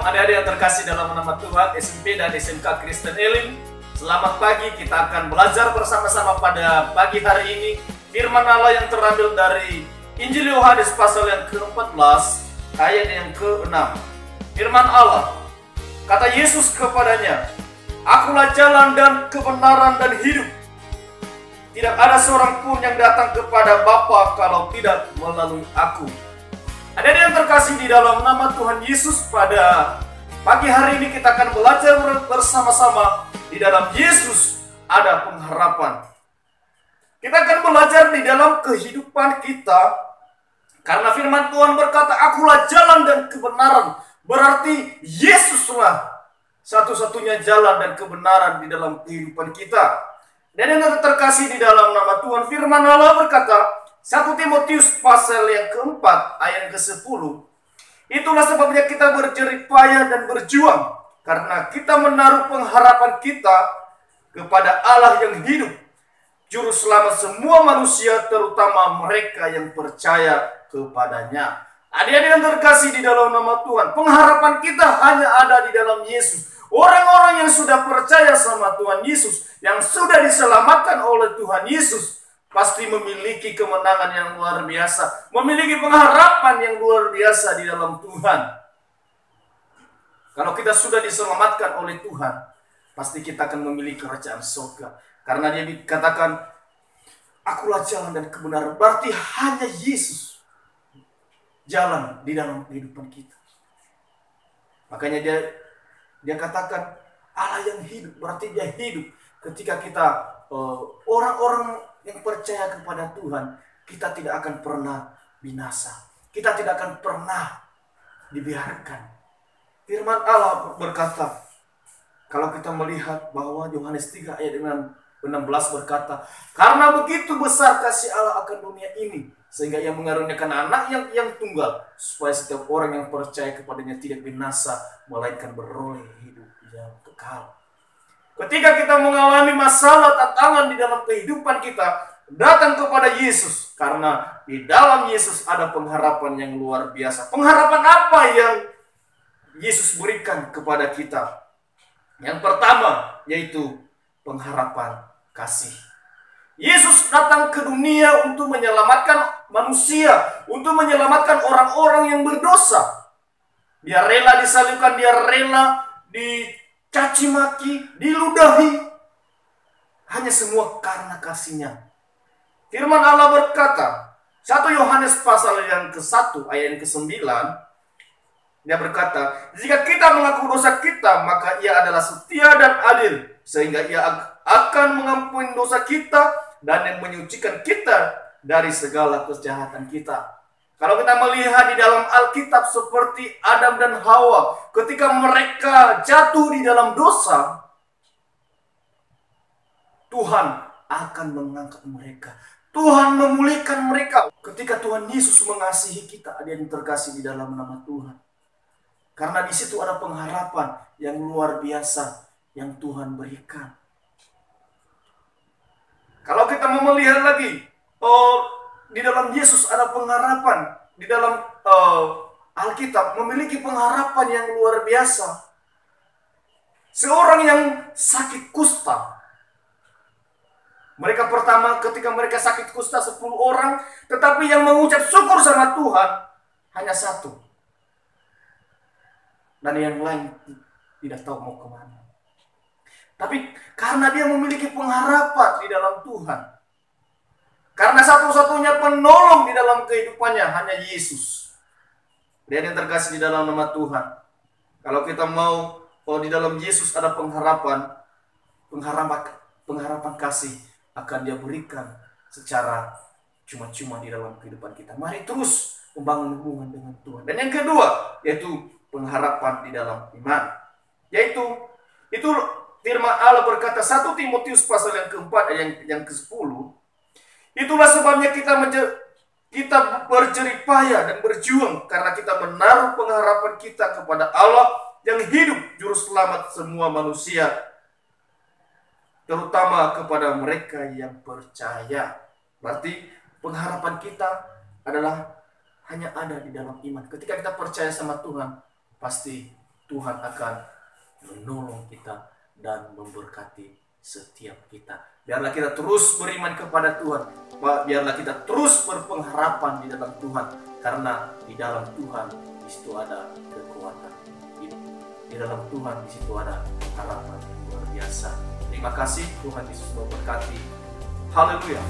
Shalom adik-adik yang terkasih dalam nama Tuhan, SMP dan SMK Kristen Elim. Selamat pagi, kita akan belajar bersama-sama pada pagi hari ini firman Allah yang terambil dari Injil Yohanes pasal yang ke-14 ayat yang ke-6. Firman Allah, kata Yesus kepadanya, "Akulah jalan dan kebenaran dan hidup. Tidak ada seorang pun yang datang kepada Bapa kalau tidak melalui aku." Adik-adik yang terkasih di dalam nama Tuhan Yesus, pada pagi hari ini kita akan belajar bersama-sama. Di dalam Yesus ada pengharapan. Kita akan belajar di dalam kehidupan kita, karena firman Tuhan berkata, "Akulah jalan dan kebenaran." Berarti Yesuslah satu-satunya jalan dan kebenaran di dalam kehidupan kita. Dan yang terkasih di dalam nama Tuhan, firman Allah berkata, 1 Timotius pasal yang keempat ayat ke-10. "Itulah sebabnya kita berjerih payah dan berjuang, karena kita menaruh pengharapan kita kepada Allah yang hidup, juru selamat semua manusia, terutama mereka yang percaya kepadanya." Adik-adik yang terkasih di dalam nama Tuhan, pengharapan kita hanya ada di dalam Yesus. Orang-orang yang sudah percaya sama Tuhan Yesus, yang sudah diselamatkan oleh Tuhan Yesus, pasti memiliki kemenangan yang luar biasa, memiliki pengharapan yang luar biasa di dalam Tuhan. Kalau kita sudah diselamatkan oleh Tuhan, pasti kita akan memiliki kerajaan surga. Karena dia dikatakan, "Akulah jalan dan kebenaran." Berarti hanya Yesus jalan di dalam kehidupan kita. Makanya dia katakan Allah yang hidup, berarti dia hidup. Ketika kita orang-orang yang percaya kepada Tuhan, kita tidak akan pernah binasa. Kita tidak akan pernah dibiarkan. Firman Allah berkata, kalau kita melihat bahwa Yohanes 3 ayat 16 berkata, "Karena begitu besar kasih Allah akan dunia ini, sehingga ia mengaruniakan anak yang tunggal, supaya setiap orang yang percaya kepadanya tidak binasa, melainkan beroleh hidup yang kekal." Ketika kita mengalami masalah, tantangan di dalam kehidupan kita, datang kepada Yesus. Karena di dalam Yesus ada pengharapan yang luar biasa. Pengharapan apa yang Yesus berikan kepada kita? Yang pertama, yaitu pengharapan kasih. Yesus datang ke dunia untuk menyelamatkan manusia, untuk menyelamatkan orang-orang yang berdosa. Dia rela disalibkan, dia rela dicaci maki, diludahi, hanya semua karena kasih-Nya. Firman Allah berkata, 1 Yohanes pasal yang ke-1 ayat yang ke-9, dia berkata, "Jika kita mengaku dosa kita, maka Ia adalah setia dan adil, sehingga Ia akan mengampuni dosa kita dan yang menyucikan kita dari segala kejahatan kita." Kalau kita melihat di dalam Alkitab seperti Adam dan Hawa, ketika mereka jatuh di dalam dosa, Tuhan akan mengangkat mereka. Tuhan memulihkan mereka. Ketika Tuhan Yesus mengasihi kita, ada yang terkasih di dalam nama Tuhan. Karena di situ ada pengharapan yang luar biasa yang Tuhan berikan. Kalau kita mau melihat lagi, di dalam Yesus ada pengharapan. Di dalam Alkitab memiliki pengharapan yang luar biasa. Seorang yang sakit kusta, mereka pertama ketika mereka sakit kusta 10 orang, tetapi yang mengucap syukur sama Tuhan hanya 1. Dan yang lain tidak tahu mau kemana. Tapi karena dia memiliki pengharapan di dalam Tuhan, karena satu-satunya penolong di dalam kehidupannya hanya Yesus. Dia yang terkasih di dalam nama Tuhan. Kalau kita mau di dalam Yesus ada pengharapan kasih akan dia berikan secara cuma-cuma di dalam kehidupan kita. Mari terus membangun hubungan dengan Tuhan. Dan yang kedua, yaitu pengharapan di dalam iman. Yaitu itu firman Allah berkata, 1 Timotius pasal yang keempat ayat yang ke-10. "Itulah sebabnya kita berjerih payah dan berjuang, karena kita menaruh pengharapan kita kepada Allah yang hidup, juru selamat semua manusia, terutama kepada mereka yang percaya." Berarti pengharapan kita adalah hanya ada di dalam iman. Ketika kita percaya sama Tuhan, pasti Tuhan akan menolong kita dan memberkati setiap kita. Biarlah kita terus beriman kepada Tuhan. Biarlah kita terus berpengharapan di dalam Tuhan, karena di dalam Tuhan di situ ada kekuatan. Di dalam Tuhan di situ ada harapan yang luar biasa. Terima kasih, Tuhan Yesus memberkati. Haleluya.